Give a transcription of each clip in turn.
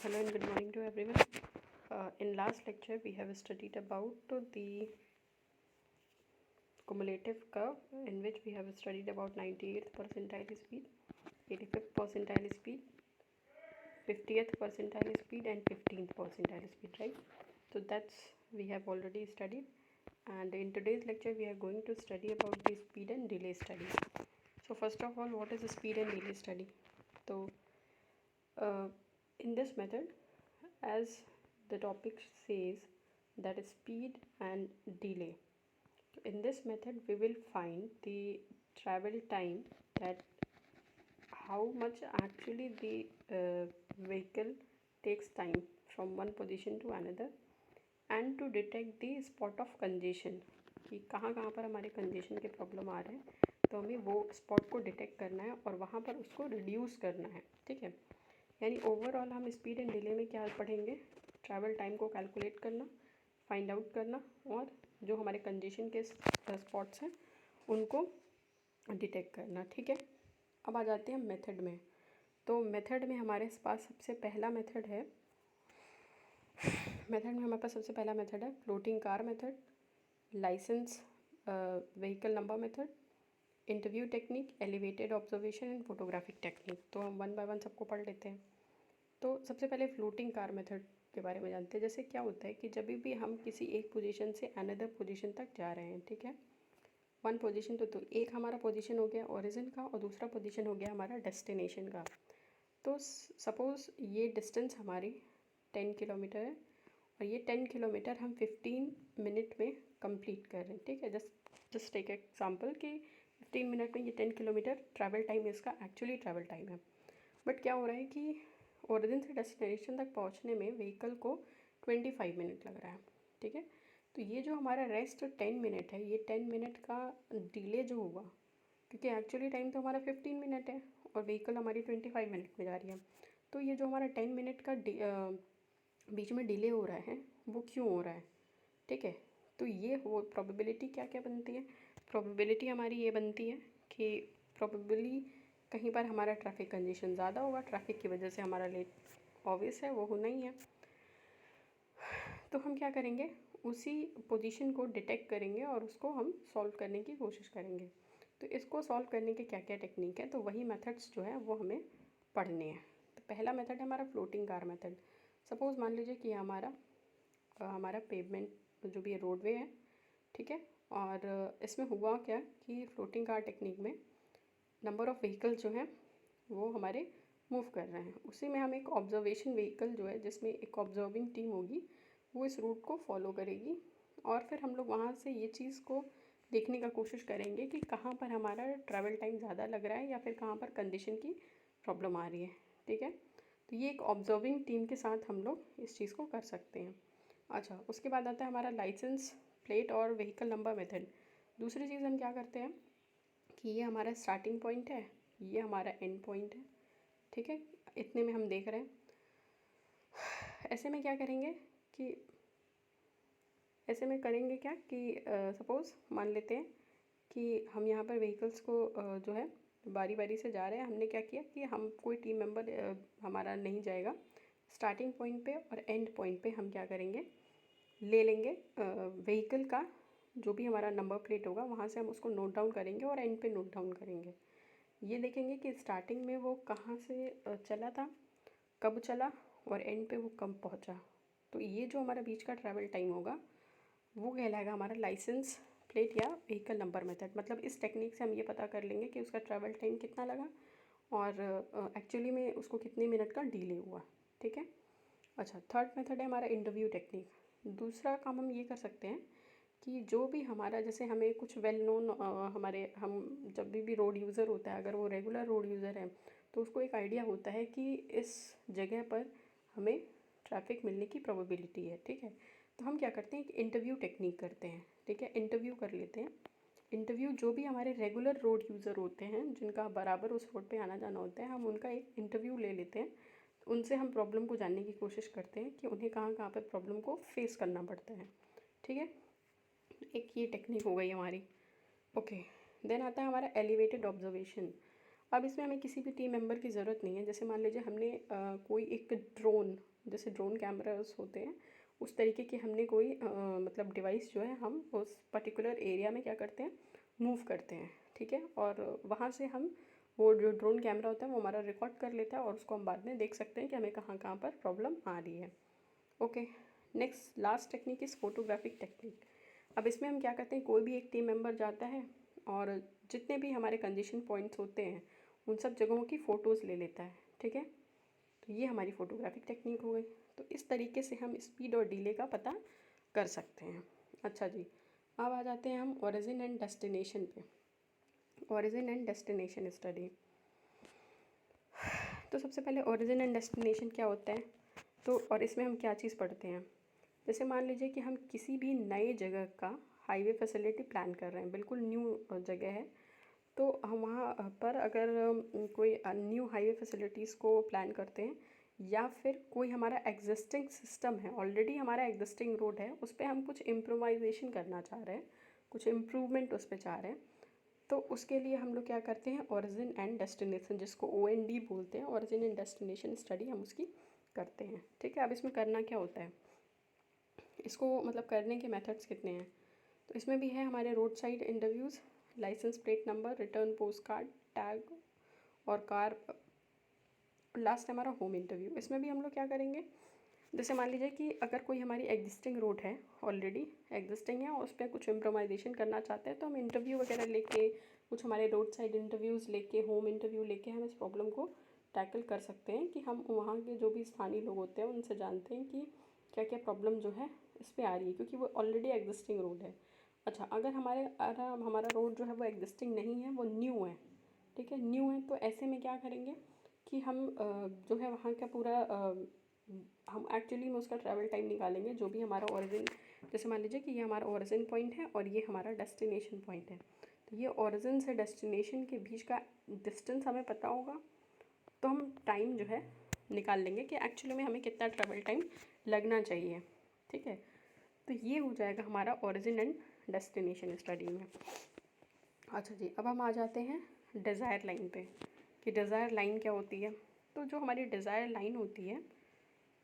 Hello and good morning to everyone. In last lecture, we have studied about the cumulative curve, in which we have studied about 98th percentile speed, 85th percentile speed, 50th percentile speed, and 15th percentile speed, right? So that's we have already studied, and in today's lecture, we are going to study about the speed and delay study. So first of all, what is the speed and delay study? So uh, in this method, as the topic says, that is speed and delay. In this method we will find the travel time, that how much actually the vehicle takes time from one position to another, and to detect the spot of congestion, कि कहाँ कहाँ पर हमारे congestion के problem आ रहे हैं, तो हमें वो स्पॉट को डिटेक्ट करना है और वहाँ पर उसको रिड्यूस करना है. ठीक है, यानी ओवरऑल हम स्पीड एंड डिले में क्या पढ़ेंगे? ट्रैवल टाइम को कैलकुलेट करना, फाइंड आउट करना, और जो हमारे कंजेशन के स्पॉट्स हैं उनको डिटेक्ट करना. ठीक है, अब आ जाते हैं मेथड में. तो मेथड में हमारे पास सबसे पहला मेथड है floating car method, license vehicle number method, interview technique, elevated observation and photographic technique. तो हम वन बाय वन सबको पढ़ लेते हैं. तो सबसे पहले फ्लोटिंग कार मेथड के बारे में जानते हैं. जैसे क्या होता है कि जब भी हम किसी एक पोजीशन से अनदर पोजीशन तक जा रहे हैं, ठीक है, वन पोजीशन तो एक हमारा पोजीशन हो गया ओरिजिन का और दूसरा पोजीशन हो गया हमारा डेस्टिनेशन का. तो सपोज़ ये डिस्टेंस हमारी 10 किलोमीटर है और ये 10 किलोमीटर हम 15 मिनट में कंप्लीट कर रहे हैं. ठीक है, जस्ट टेक एग्जांपल कि 15 मिनट में ये 10 किलोमीटर ट्रैवल टाइम इसका एक्चुअली ट्रैवल टाइम है. बट क्या हो रहा है कि ओरिजिन से डेस्टिनेशन तक पहुंचने में व्हीकल को 25 मिनट लग रहा है. ठीक है, तो ये जो हमारा रेस्ट 10 मिनट है, ये 10 मिनट का डिले जो हुआ, क्योंकि एक्चुअली टाइम तो हमारा 15 मिनट है और व्हीकल हमारी 25 मिनट में जा रही है. तो ये जो हमारा 10 मिनट का बीच में डिले हो रहा है, वो क्यों हो रहा है? ठीक है, तो ये हो प्रोबेबिलिटी क्या क्या बनती है? प्रोबेबिलिटी हमारी ये बनती है कि प्रोबेबली कहीं पर हमारा ट्रैफिक कंजेशन ज़्यादा होगा, ट्रैफिक की वजह से हमारा लेट ऑब्वियस है वो होना ही है. तो हम क्या करेंगे, उसी पोजीशन को डिटेक्ट करेंगे और उसको हम सॉल्व करने की कोशिश करेंगे. तो इसको सॉल्व करने के क्या क्या टेक्निक है, तो वही मेथड्स जो है वो हमें पढ़ने हैं. तो पहला मेथड है हमारा फ्लोटिंग कार मेथड. सपोज़ मान लीजिए कि हमारा पेवमेंट जो भी रोडवे है, ठीक है, और इसमें हुआ क्या कि फ्लोटिंग कार टेक्निक में नंबर ऑफ़ व्हीकल जो हैं वो हमारे मूव कर रहे हैं. उसी में हम एक ऑब्जर्वेशन व्हीकल जो है, जिसमें एक ऑब्जर्विंग टीम होगी, वो इस रूट को फॉलो करेगी और फिर हम लोग वहाँ से ये चीज़ को देखने का कोशिश करेंगे कि कहाँ पर हमारा ट्रैवल टाइम ज़्यादा लग रहा है या फिर कहाँ पर कंडीशन की प्रॉब्लम आ रही है. ठीक है, तो ये एक ऑब्जर्विंग टीम के साथ हम लोग इस चीज़ को कर सकते हैं. अच्छा, उसके बाद आता है हमारा लाइसेंस प्लेट और व्हीकल नंबर मेथड. दूसरी चीज़ हम क्या करते हैं कि ये हमारा स्टार्टिंग पॉइंट है, ये हमारा एंड पॉइंट है. ठीक है, इतने में हम देख रहे हैं. ऐसे में क्या करेंगे कि ऐसे में करेंगे क्या कि सपोज़ मान लेते हैं कि हम यहाँ पर व्हीकल्स को जो है बारी बारी से जा रहे हैं. हमने क्या किया कि हम कोई टीम मेंबर हमारा नहीं जाएगा. स्टार्टिंग पॉइंट पे और एंड पॉइंट पे हम क्या करेंगे, ले लेंगे व्हीकल का जो भी हमारा नंबर प्लेट होगा, वहाँ से हम उसको नोट डाउन करेंगे और एंड पे नोट डाउन करेंगे. ये देखेंगे कि स्टार्टिंग में वो कहाँ से चला था, कब चला, और एंड पे वो कब पहुँचा. तो ये जो हमारा बीच का ट्रैवल टाइम होगा वो कहलाएगा हमारा लाइसेंस प्लेट या व्हीकल नंबर मेथड. मतलब इस टेक्निक से हम ये पता कर लेंगे कि उसका ट्रैवल टाइम कितना लगा और एक्चुअली में उसको कितने मिनट का डिले हुआ. ठीक है. अच्छा, थर्ड मेथड है हमारा इंटरव्यू टेक्निक. दूसरा काम हम ये कर सकते हैं कि जो भी हमारा, जैसे हमें कुछ वेल नोन हम जब भी रोड यूज़र होता है, अगर वो रेगुलर रोड यूज़र है तो उसको एक आइडिया होता है कि इस जगह पर हमें ट्रैफिक मिलने की प्रोबेबिलिटी है. ठीक है, तो हम क्या करते हैं, एक इंटरव्यू टेक्निक करते हैं. ठीक है, इंटरव्यू कर लेते हैं. इंटरव्यू जो भी हमारे रेगुलर रोड यूज़र होते हैं, जिनका बराबर उस रोड पे आना जाना होता है, हम उनका एक इंटरव्यू ले लेते हैं. उनसे हम प्रॉब्लम को जानने की कोशिश करते हैं कि उन्हें कहाँ कहाँ पर प्रॉब्लम को फेस करना पड़ता है. ठीक है, एक ये टेक्निक हो गई हमारी. ओके, देन आता है हमारा एलिवेटेड ऑब्जर्वेशन. अब इसमें हमें किसी भी टीम मेंबर की ज़रूरत नहीं है। जैसे मान लीजिए हमने कोई एक ड्रोन, जैसे ड्रोन कैमरास होते हैं उस तरीके की हमने कोई मतलब डिवाइस जो है हम उस पर्टिकुलर एरिया में क्या करते हैं, मूव करते हैं, ठीक है। और वहाँ से हम वो जो ड्रोन कैमरा होता है वो हमारा रिकॉर्ड कर लेता है और उसको हम बाद में देख सकते हैं कि हमें कहाँ कहाँ पर प्रॉब्लम आ रही है। Okay, next last technique is photographic technique. अब इसमें हम क्या करते हैं, कोई भी एक टीम मेंबर जाता है और जितने भी हमारे कंडीशन पॉइंट्स होते हैं उन सब जगहों की फ़ोटोज़ ले लेता है, ठीक है। तो ये हमारी फोटोग्राफिक टेक्निक हो गई। तो इस तरीके से हम स्पीड और डिले का पता कर सकते हैं। अच्छा जी, अब आ जाते हैं हम ओरिजिन एंड डेस्टिनेशन पे। Origin and destination study. तो सबसे पहले ओरिजिन एंड डेस्टिनेशन क्या होता है, तो और इसमें हम क्या चीज़ पढ़ते हैं। जैसे मान लीजिए कि हम किसी भी नए जगह का हाईवे फैसिलिटी प्लान कर रहे हैं, बिल्कुल न्यू जगह है, तो हम वहाँ पर अगर कोई न्यू हाईवे फैसिलिटीज़ को प्लान करते हैं या फिर कोई हमारा एग्जिस्टिंग सिस्टम है, ऑलरेडी हमारा एग्जिस्टिंग रोड है, उस पर हम कुछ इम्प्रोवाइजेशन करना चाह रहे हैं, कुछ इम्प्रूवमेंट उस पर चाह रहे हैं, तो उसके लिए हम लोग क्या करते हैं, ओरिजिन एंड डेस्टिनेशन, जिसको OND बोलते हैं, ओरिजिन एंड डेस्टिनेशन स्टडी हम उसकी करते हैं, ठीक है। अब इसमें करना क्या होता है, इसको मतलब करने के मेथड्स कितने हैं। तो इसमें भी है हमारे road side interviews, license plate number, return post card, tag और कार, लास्ट है हमारा होम इंटरव्यू। इसमें भी हम लोग क्या करेंगे, जैसे मान लीजिए कि अगर कोई हमारी एग्जिस्टिंग रोड है, ऑलरेडी एग्जिस्टिंग है और उस पर कुछ इम्प्रोवाइजेशन करना चाहते हैं, तो हम इंटरव्यू वगैरह लेके, कुछ हमारे रोड साइड इंटरव्यूज़ लेके, होम इंटरव्यू लेके हम इस प्रॉब्लम को टैकल कर सकते हैं कि हम वहाँ के जो भी स्थानीय लोग होते हैं उनसे जानते हैं कि क्या क्या प्रॉब्लम जो है इस पर आ रही है, क्योंकि वो ऑलरेडी एग्जिस्टिंग रोड है। अच्छा, अगर हमारा रोड जो है वो एग्जिस्टिंग नहीं है, वो न्यू है, ठीक है, न्यू है, तो ऐसे में क्या करेंगे कि हम जो है वहाँ का पूरा हम एक्चुअली में उसका ट्रैवल टाइम निकालेंगे, जो भी हमारा ओरिजिन, जैसे मान लीजिए कि ये हमारा ओरिजिन पॉइंट है और ये हमारा डेस्टिनेशन पॉइंट है, तो ये ओरिजिन से डेस्टिनेशन के बीच का डिस्टेंस हमें पता होगा, तो हम टाइम जो है निकाल लेंगे कि एक्चुअली में हमें कितना ट्रैवल टाइम लगना चाहिए, ठीक है। तो ये हो जाएगा हमारा ओरिजिन एंड डेस्टिनेशन स्टडी में। अच्छा जी, अब हम आ जाते हैं डिज़ायर लाइन पे कि डिज़ायर लाइन क्या होती है। तो जो हमारी डिज़ायर लाइन होती है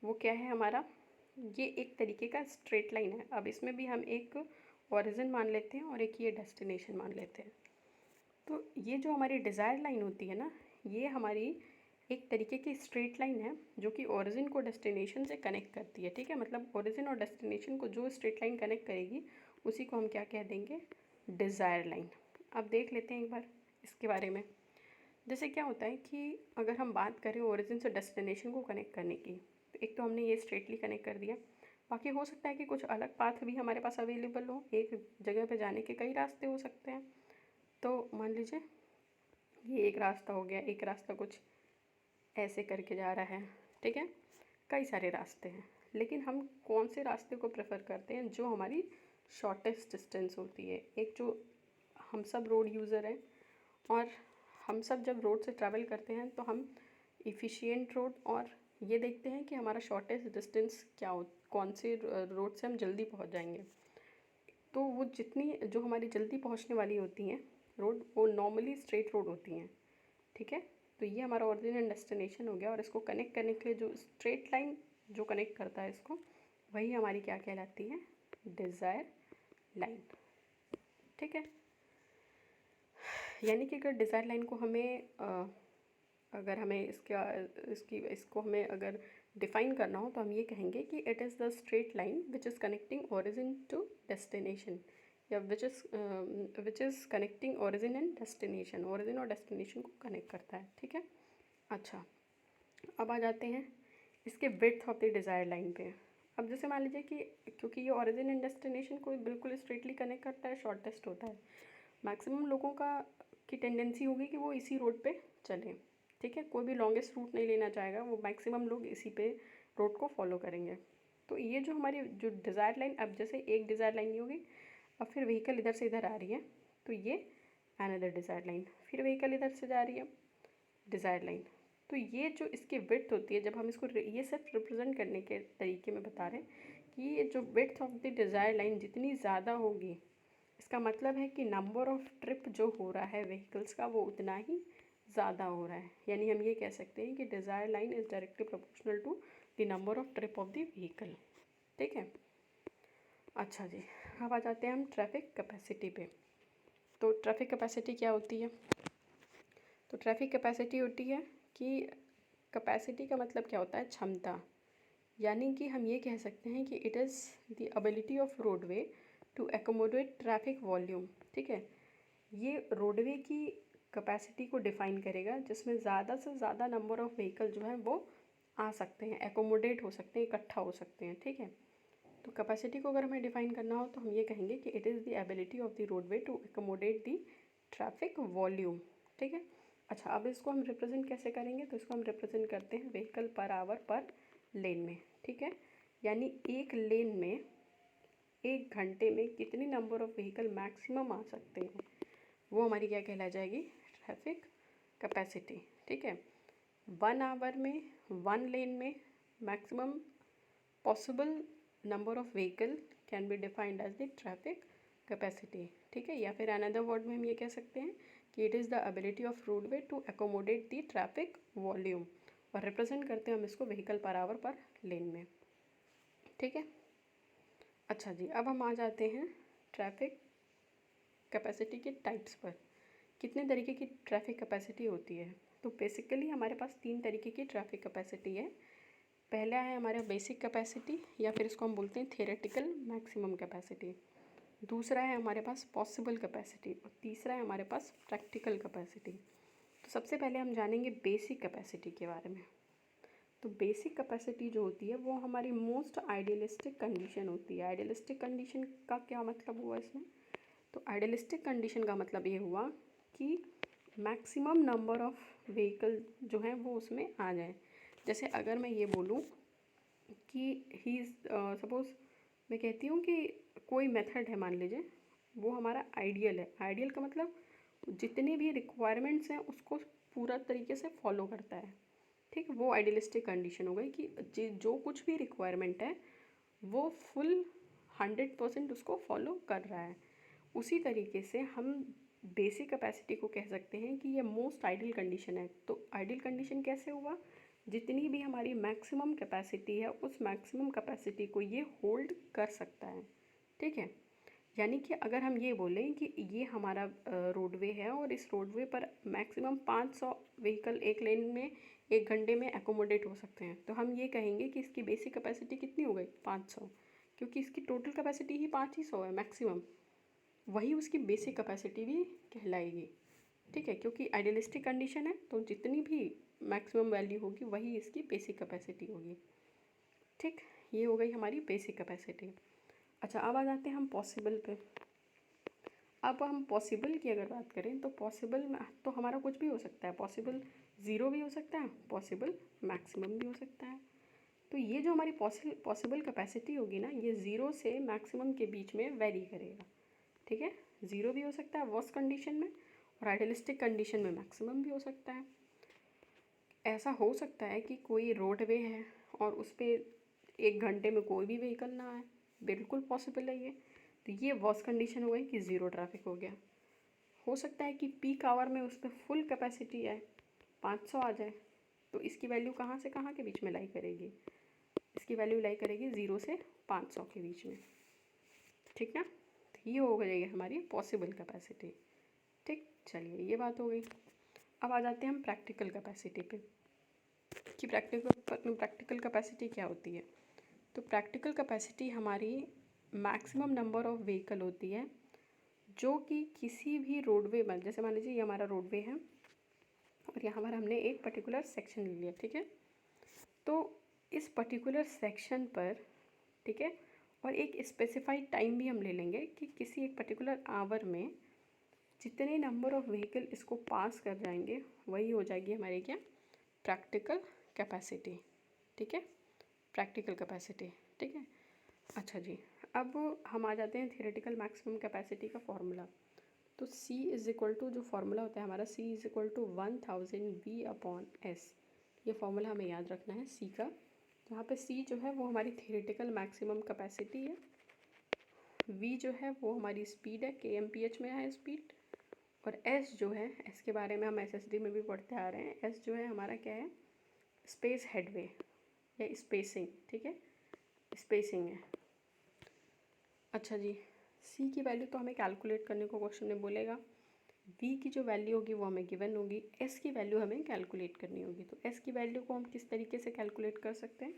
वो क्या है हमारा, ये एक तरीके का स्ट्रेट लाइन है। अब इसमें भी हम एक ओरिजिन मान लेते हैं और एक ये डेस्टिनेशन मान लेते हैं। तो ये जो हमारी डिज़ायर लाइन होती है ना, ये हमारी एक तरीके की स्ट्रेट लाइन है जो कि ओरिजिन को डेस्टिनेशन से कनेक्ट करती है, ठीक है। मतलब ओरिजिन और डेस्टिनेशन को जो स्ट्रेट लाइन कनेक्ट करेगी उसी को हम क्या कह देंगे, डिज़ायर लाइन। अब देख लेते हैं एक बार इसके बारे में। जैसे क्या होता है कि अगर हम बात करें ओरिजिन से डेस्टिनेशन को कनेक्ट करने की, तो एक तो हमने ये स्ट्रेटली कनेक्ट कर दिया, बाकी हो सकता है कि कुछ अलग पाथ भी हमारे पास अवेलेबल हो, एक जगह पे जाने के कई रास्ते हो सकते हैं। तो मान लीजिए ये एक रास्ता हो गया, एक रास्ता कुछ ऐसे करके जा रहा है, ठीक है, कई सारे रास्ते हैं, लेकिन हम कौन से रास्ते को प्रेफर करते हैं, जो हमारी शॉर्टेस्ट डिस्टेंस होती है। एक जो हम सब रोड यूज़र हैं और हम सब जब रोड से ट्रैवल करते हैं तो हम इफ़िशिएंट रोड और ये देखते हैं कि हमारा शॉर्टेस्ट डिस्टेंस क्या हो, कौन से रोड से हम जल्दी पहुंच जाएंगे। तो वो जितनी जो हमारी जल्दी पहुंचने वाली होती हैं रोड, वो नॉर्मली स्ट्रेट रोड होती हैं, ठीक है। तो ये हमारा ओरिजिन एंड डेस्टिनेशन हो गया और इसको कनेक्ट करने के लिए जो स्ट्रेट लाइन जो कनेक्ट करता है इसको, वही हमारी क्या कहलाती है, डिज़ायर लाइन, ठीक है। यानी कि अगर डिज़ायर लाइन को हमें अगर हमें इसको हमें अगर डिफ़ाइन करना हो तो हम ये कहेंगे कि it is the straight line which is connecting origin to destination, या which is connecting origin and destination, origin और डेस्टिनेशन को कनेक्ट करता है, ठीक है। अच्छा, अब आ जाते हैं इसके width of the desire line पे। अब जैसे मान लीजिए कि क्योंकि ये ओरिजिन एंड डेस्टिनेशन को बिल्कुल स्ट्रेटली कनेक्ट करता है, शॉर्टेस्ट होता है, मैक्सिमम लोगों की टेंडेंसी होगी कि वो इसी रोड पे चलें, ठीक है, कोई भी लॉन्गेस्ट रूट नहीं लेना चाहेगा, वो मैक्सिमम लोग इसी पे रोड को फॉलो करेंगे। तो ये जो हमारी जो डिज़ायर लाइन, अब जैसे एक डिज़ायर लाइन नहीं होगी, अब फिर व्हीकल इधर से इधर आ रही है तो ये अनदर डिज़ायर लाइन, फिर व्हीकल इधर से जा रही है, डिज़ायर लाइन। तो ये जो इसकी विड्थ होती है, जब हम इसको ये सिर्फ रिप्रेजेंट करने के तरीके में बता रहे हैं कि ये जो width of the desire line जितनी ज़्यादा होगी, इसका मतलब है कि नंबर ऑफ़ ट्रिप जो हो रहा है व्हीकल्स का वो उतना ही ज़्यादा हो रहा है, यानी हम ये कह सकते हैं कि desire line is directly proportional to the number of trip of the vehicle. ठीक है। अच्छा जी, अब आ जाते हैं हम ट्रैफिक कैपेसिटी पे। तो ट्रैफिक कैपेसिटी क्या होती है? तो ट्रैफिक कैपेसिटी होती है कि कैपेसिटी का मतलब क्या होता है? क्षमता। यानी कि हम ये कह सकते हैं कि it is the ability of roadway to accommodate traffic volume. ठीक है, ये रोडवे की कैपेसिटी को डिफ़ाइन करेगा जिसमें ज़्यादा से ज़्यादा नंबर ऑफ़ व्हीकल जो है वो आ सकते हैं, एकोमोडेट हो सकते हैं, इकट्ठा हो सकते हैं। ठीक है, तो कैपेसिटी को अगर हमें डिफ़ाइन करना हो तो हम ये कहेंगे कि it is the ability of the roadway to accommodate the traffic volume. ठीक है। अच्छा, अब इसको हम रिप्रेजेंट कैसे करेंगे? तो इसको हम रिप्रेजेंट करते हैं व्हीकल पर आवर पर लेन में। ठीक है, यानी एक लेन में एक घंटे में कितनी नंबर ऑफ़ व्हीकल मैक्सिमम आ सकते हैं, वो हमारी क्या कहला जाएगी? Traffic capacity. ठीक है, 1 आवर में 1 लेन में maximum possible number of vehicle can be defined as the traffic capacity. ठीक है, या फिर अनदर वर्ड में हम ये कह सकते हैं कि it is the ability of roadway to accommodate the traffic volume, और रिप्रेजेंट करते हैं हम इसको व्हीकल पर आवर पर लेन में। ठीक है। अच्छा जी, अब हम आ जाते हैं ट्रैफिक कैपेसिटी के टाइप्स पर। कितने तरीके की ट्रैफिक कैपेसिटी होती है? तो बेसिकली हमारे पास 3 तरीके की ट्रैफिक कैपेसिटी है। पहला है हमारा बेसिक कैपेसिटी, या फिर इसको हम बोलते हैं थियोरेटिकल मैक्सिमम कैपेसिटी। दूसरा है हमारे पास पॉसिबल कैपेसिटी, और तीसरा है हमारे पास प्रैक्टिकल कैपेसिटी। तो सबसे पहले हम जानेंगे बेसिक कैपेसिटी के बारे में। तो बेसिक कैपेसिटी जो होती है वो हमारी मोस्ट आइडियलिस्टिक कंडीशन होती है। आइडियलिस्टिक कंडीशन का क्या मतलब हुआ इसमें? तो आइडियलिस्टिक कंडीशन का मतलब ये हुआ कि मैक्सिमम नंबर ऑफ़ व्हीकल जो हैं वो उसमें आ जाए। जैसे अगर मैं ये बोलूँ कि ही सपोज़ मैं कहती हूँ कि कोई मेथड है, मान लीजिए वो हमारा आइडियल है। आइडियल का मतलब जितने भी रिक्वायरमेंट्स हैं उसको पूरा तरीके से फॉलो करता है। ठीक है, वो आइडियलिस्टिक कंडीशन हो गई कि जो कुछ भी रिक्वायरमेंट है वो फुल 100% उसको फॉलो कर रहा है। उसी तरीके से हम बेसिक कैपेसिटी को कह सकते हैं कि ये मोस्ट आइडियल कंडीशन है। तो आइडियल कंडीशन कैसे हुआ? जितनी भी हमारी मैक्सिमम कैपेसिटी है उस मैक्सिमम कैपेसिटी को ये होल्ड कर सकता है। ठीक है, यानी कि अगर हम ये बोलें कि ये हमारा रोडवे है और इस रोडवे पर मैक्सिमम 500 व्हीकल एक लेन में एक घंटे में एकोमोडेट हो सकते हैं, तो हम ये कहेंगे कि इसकी बेसिक कैपेसिटी कितनी हो गई? 500, क्योंकि इसकी टोटल कैपेसिटी ही 500 है मैक्सिमम, वही उसकी बेसिक कैपेसिटी भी कहलाएगी। ठीक है, क्योंकि आइडियलिस्टिक कंडीशन है तो जितनी भी मैक्सिमम वैल्यू होगी वही इसकी बेसिक कैपेसिटी होगी। ठीक, ये हो गई हमारी बेसिक कैपेसिटी। अच्छा, अब आ जाते हैं हम पॉसिबल पे। अब हम पॉसिबल की अगर बात करें तो पॉसिबल में तो हमारा कुछ भी हो सकता है। पॉसिबल ज़ीरो भी हो सकता है, पॉसिबल मैक्सिमम भी हो सकता है। तो ये जो हमारी पॉसिबल कैपेसिटी होगी ना, ये ज़ीरो से मैक्सिमम के बीच में वेरी करेगा। ठीक है, ज़ीरो भी हो सकता है वर्स्ट कंडीशन में, और आइडियलिस्टिक कंडीशन में मैक्सिमम भी हो सकता है। ऐसा हो सकता है कि कोई रोडवे है और उस पर एक घंटे में कोई भी व्हीकल ना आए, बिल्कुल पॉसिबल है ये। तो ये वर्स्ट कंडीशन हो गई कि ज़ीरो ट्रैफिक हो गया। हो सकता है कि पीक आवर में उस पर फुल कैपेसिटी आए, 500 आ जाए, तो इसकी वैल्यू कहाँ से कहाँ के बीच में लाई करेगी? इसकी वैल्यू लाई करेगी 0 से 500 के बीच में। ठीक ना, तो ये हो जाएगी हमारी पॉसिबल कैपेसिटी। ठीक, चलिए ये बात हो गई। अब आ जाते हैं हम प्रैक्टिकल कैपेसिटी पे कि प्रैक्टिकल कैपेसिटी क्या होती है। तो प्रैक्टिकल कैपेसिटी हमारी मैक्सिमम नंबर ऑफ़ व्हीकल होती है जो कि किसी भी रोडवे में, जैसे मान लीजिए ये हमारा रोडवे है और यहाँ पर हमने एक पर्टिकुलर सेक्शन ले लिया। ठीक है, तो इस पर्टिकुलर सेक्शन पर, ठीक है, और एक स्पेसिफाइड टाइम भी हम ले लेंगे कि किसी एक पर्टिकुलर आवर में जितने नंबर ऑफ़ व्हीकल इसको पास कर जाएंगे वही हो जाएगी हमारी क्या? Practical capacity. ठीक है, प्रैक्टिकल कैपेसिटी। ठीक है, अच्छा जी, अब हम आ जाते हैं थियोरेटिकल मैक्सिमम कैपेसिटी का फॉर्मूला। तो C इज़ इक्वल टू, जो फार्मूला होता है हमारा, C is equal to 1000V/S। ये फार्मूला हमें याद रखना है C का। यहाँ पे C जो है वो हमारी थियोरेटिकल मैक्सिमम कैपेसिटी है, V जो है वो हमारी स्पीड है, kmph में है स्पीड, और एस जो है, एस के बारे में हम एसएसडी में भी पढ़ते आ रहे हैं। एस जो है हमारा क्या है, स्पेस हेडवे या स्पेसिंग, ठीक है, स्पेसिंग है। अच्छा जी, सी की वैल्यू तो हमें कैलकुलेट करने को क्वेश्चन में बोलेगा। वी की जो वैल्यू होगी वो हमें गिवन होगी। एस की वैल्यू हमें कैलकुलेट करनी होगी। तो एस की वैल्यू को हम किस तरीके से कैलकुलेट कर सकते हैं,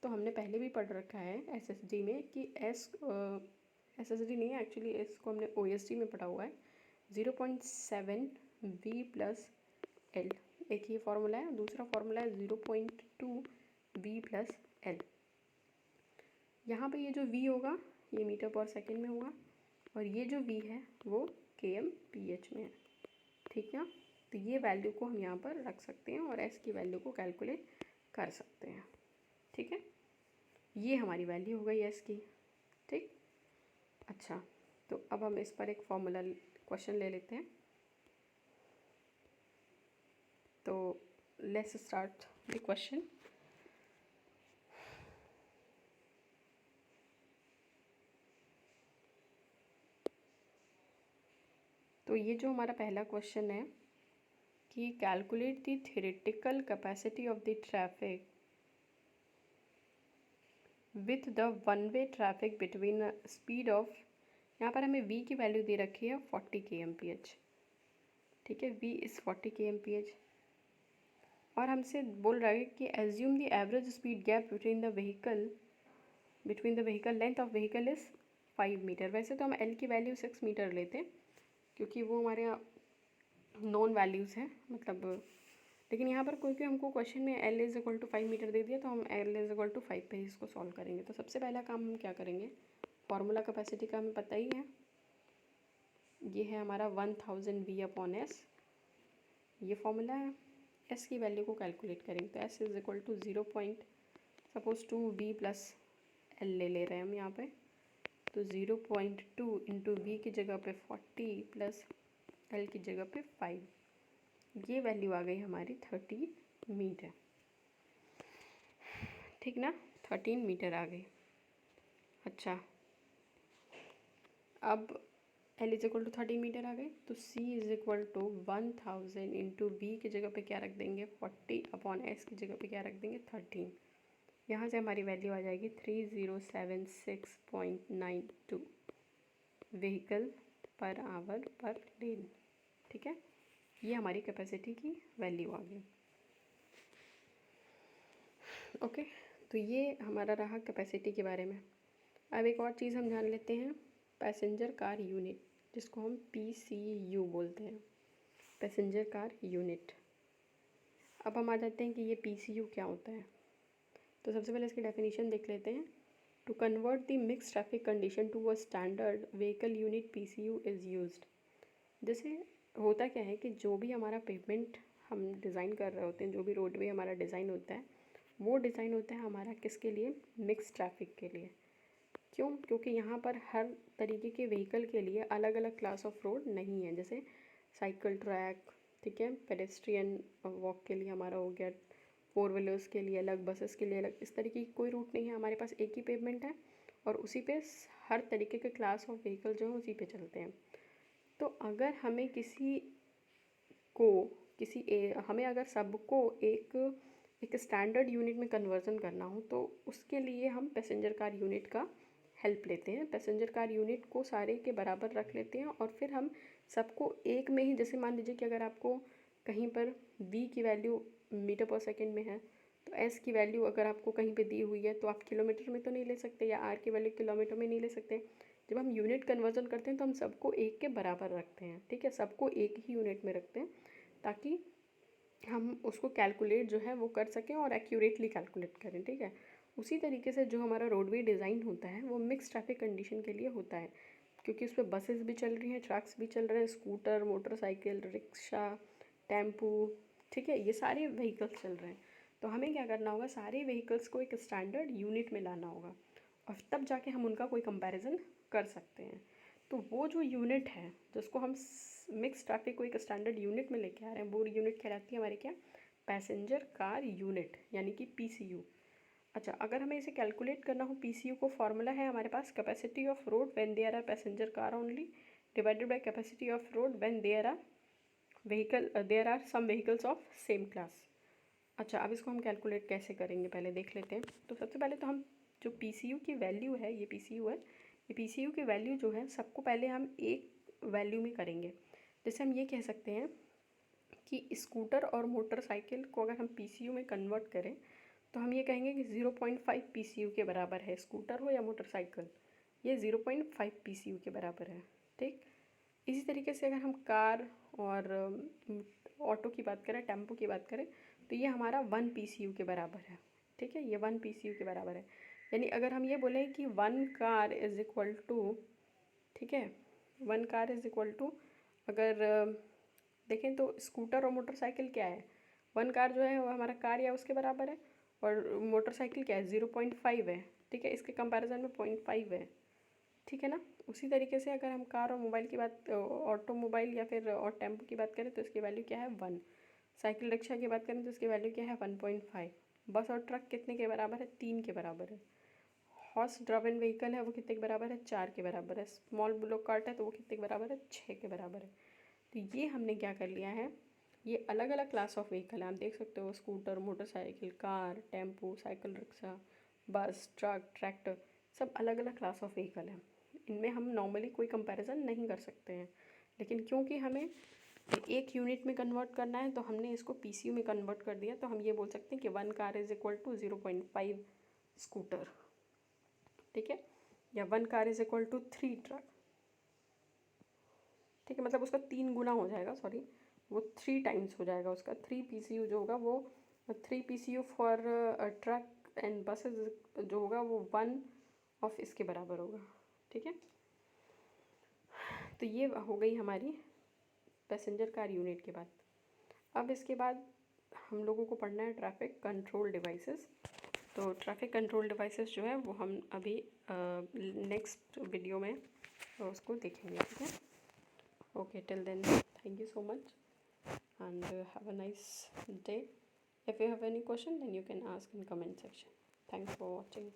तो हमने पहले भी पढ़ रखा है एसएसडी में कि एसएसडी नहीं है एक्चुअली, इसको हमने ओएसडी में पढ़ा हुआ है। 0.7 वी प्लस एल, एक ये फार्मूला है। दूसरा फार्मूला है 0.2 वी प्लस एल। यहाँ पे ये जो वी होगा ये मीटर पर सेकेंड में होगा, और ये जो वी है वो kmph में है, ठीक है। तो ये वैल्यू को हम यहाँ पर रख सकते हैं और एस की वैल्यू को कैलकुलेट कर सकते हैं, ठीक है। ये हमारी वैल्यू हो गई एस की, ठीक। अच्छा, तो अब हम इस पर एक फॉर्मूला क्वेश्चन ले लेते हैं। तो लेट्स स्टार्ट द क्वेश्चन। तो ये जो हमारा पहला क्वेश्चन है कि calculate the theoretical capacity of the traffic with the one way traffic between speed of, यहाँ पर हमें v की वैल्यू दे रखी है 40 kmph, ठीक है। v इज़ 40 kmph और हमसे बोल रहा है कि assume the average speed gap between the vehicle length of vehicle is 5 metre. वैसे तो हम l की वैल्यू 6 मीटर लेते हैं क्योंकि वो हमारे यहाँ नॉन वैल्यूज़ हैं, मतलब। लेकिन यहाँ पर क्योंकि हमको क्वेश्चन में l is equal to 5 metre दे दिया, तो हम l इज़ इक्वल टू 5 पे ही इसको सॉल्व करेंगे। तो सबसे पहला काम हम क्या करेंगे, फार्मूला कैपेसिटी का हमें पता ही है, ये है हमारा 1000 v अपॉन एस, ये फॉर्मूला है। एस की वैल्यू को कैलकुलेट करेंगे तो s is equal to 0.2 v plus l ले रहे हैं हम यहाँ पे। तो 0.2 इंटू वी की जगह पे 40 प्लस एल की जगह पे 5, ये वैल्यू आ गई हमारी 13 मीटर, ठीक ना। 13 मीटर आ गई। अच्छा, अब L is equal to 13 metre आ गई, तो C is equal to 1000 into V की जगह पे क्या रख देंगे 40 अपॉन एस की जगह पे क्या रख देंगे 13। यहाँ से हमारी वैल्यू आ जाएगी 3076.92 व्हीकल पर आवर पर लेन, ठीक है। ये हमारी कैपेसिटी की वैल्यू आ गई। ओके, तो ये हमारा रहा कैपेसिटी के बारे में। अब एक और चीज़ हम जान लेते हैं, पैसेंजर कार यूनिट, जिसको हम PCU बोलते हैं, पैसेंजर कार यूनिट। अब हम आ जाते हैं कि ये PCU क्या होता है। तो सबसे पहले इसकी डेफिनेशन देख लेते हैं। To convert the mix traffic condition to a standard vehicle unit PCU is used. जैसे होता क्या है कि जो भी हमारा पेवमेंट हम डिज़ाइन कर रहे होते हैं, जो भी रोडवे हमारा डिज़ाइन होता है, वो डिज़ाइन होता है हमारा किसके लिए, मिक्स ट्रैफिक के लिए। क्यों, क्योंकि यहाँ पर हर तरीके के व्हीकल के लिए अलग अलग क्लास ऑफ रोड नहीं है। जैसे साइकिल ट्रैक, ठीक है, पेडेस्ट्रियन वॉक के लिए हमारा हो गया, 4 व्हीलर्स के लिए अलग, बसेस के लिए अलग, इस तरीके की कोई रूट नहीं है। हमारे पास एक ही पेवमेंट है और उसी पे हर तरीके के क्लास ऑफ व्हीकल जो है उसी पे चलते हैं। तो अगर हमें हमें अगर सबको एक स्टैंडर्ड यूनिट में कन्वर्जन करना हो, तो उसके लिए हम पैसेंजर कार यूनिट का हेल्प लेते हैं। पैसेंजर कार यूनिट को सारे के बराबर रख लेते हैं और फिर हम सबको एक में ही, जैसे मान लीजिए कि अगर आपको कहीं पर v की वैल्यू मीटर पर सेकेंड में है, तो s की वैल्यू अगर आपको कहीं पे दी हुई है तो आप किलोमीटर में तो नहीं ले सकते, या r की वैल्यू किलोमीटर में नहीं ले सकते। जब हम यूनिट कन्वर्जन करते हैं तो हम सबको एक के बराबर रखते हैं, ठीक है, सबको एक ही यूनिट में रखते हैं ताकि हम उसको कैलकुलेट जो है वो कर सकें और एक्यूरेटली कैलकुलेट करें, ठीक है। उसी तरीके से जो हमारा रोडवे डिज़ाइन होता है वो मिक्स ट्रैफिक कंडीशन के लिए होता है, क्योंकि उस पर बसेस भी चल रही हैं, ट्रक्स भी चल रहे हैं, स्कूटर, मोटरसाइकिल, रिक्शा, टेम्पू, ठीक है, ये सारे व्हीकल्स चल रहे हैं। तो हमें क्या करना होगा, सारे व्हीकल्स को एक स्टैंडर्ड यूनिट में लाना होगा और तब जाके हम उनका कोई कंपैरिजन कर सकते हैं। तो वो जो यूनिट है जिसको हम मिक्स ट्रैफिक को एक स्टैंडर्ड यूनिट में लेके आ रहे हैं, वो यूनिट कहलाती है हमारी क्या, पैसेंजर कार यूनिट, यानी कि PCU। अच्छा, अगर हमें इसे कैलकुलेट करना हो PCU को, फॉर्मूला है हमारे पास, capacity of road when there are passenger car only divided by capacity of road when there are some vehicles of same class. अच्छा, अब इसको हम कैलकुलेट कैसे करेंगे पहले देख लेते हैं। तो सबसे पहले तो हम जो पीसीयू की वैल्यू है, ये पीसीयू है, ये पीसीयू की वैल्यू जो है सबको पहले हम एक वैल्यू में करेंगे। जैसे हम ये कह सकते हैं कि स्कूटर और मोटरसाइकिल को अगर हम पीसीयू में कन्वर्ट करें तो हम ये कहेंगे कि 0.5 पीसीयू के बराबर है, स्कूटर हो या मोटरसाइकिल, ये 0.5 पीसीयू के बराबर है। ठीक, इसी तरीके से अगर हम कार और ऑटो की बात करें, टेम्पो की बात करें, तो ये हमारा 1 पीसीयू के बराबर है। ठीक है, ये 1 पीसीयू के बराबर है। यानी अगर हम ये बोलें कि 1 कार इज़ इक्वल टू, ठीक है, 1 कार इज़ इक्वल टू, अगर देखें तो स्कूटर और मोटरसाइकिल क्या है, 1 कार जो है वो हमारा कार या उसके बराबर है, और मोटरसाइकिल क्या है, 0.5 है। ठीक है, इसके कंपैरिजन में 0.5 है। ठीक है ना। उसी तरीके से अगर हम कार और मोबाइल की बात, ऑटोमोबाइल या फिर और टेम्पो की बात करें तो इसकी वैल्यू क्या है, 1। साइकिल रिक्शा की बात करें तो इसकी वैल्यू क्या है, 1.5। बस और ट्रक कितने के बराबर है, 3 के बराबर है। हॉर्स ड्राइवन व्हीकल है वो कितने के बराबर है, 4 के बराबर है। स्मॉल ब्लॉक कार्ट है तो वो कितने के बराबर है, 6 के बराबर है। तो ये हमने क्या कर लिया है, ये अलग अलग क्लास ऑफ व्हीकल है। आप देख सकते हो scooter, motorcycle, car, tempo, cycle rickshaw, बस, ट्रक, ट्रैक्टर, सब अलग अलग क्लास ऑफ व्हीकल हैं। इनमें हम नॉर्मली कोई कंपैरिजन नहीं कर सकते हैं, लेकिन क्योंकि हमें एक यूनिट में कन्वर्ट करना है तो हमने इसको पीसीयू में कन्वर्ट कर दिया। तो हम ये बोल सकते हैं कि 1 car is equal to 0.5 scooter. ठीक है, या 1 car is equal to 3 truck. ठीक है, मतलब उसका 3 गुना हो जाएगा, सॉरी, वो 3 टाइम्स हो जाएगा उसका। 3 पीसीयू जो होगा वो 3 PCU for truck and buses जो होगा वो 1 ऑफ इसके बराबर होगा। ठीक है, तो ये हो गई हमारी पैसेंजर कार यूनिट के बाद। अब इसके बाद हम लोगों को पढ़ना है ट्रैफिक कंट्रोल डिवाइसेस। तो ट्रैफिक कंट्रोल डिवाइसेस जो है वो हम अभी नेक्स्ट वीडियो में उसको देखेंगे। ठीक है, okay, till then thank you so much and have a nice day. If you have any question then you can ask in comment section. Thanks for watching.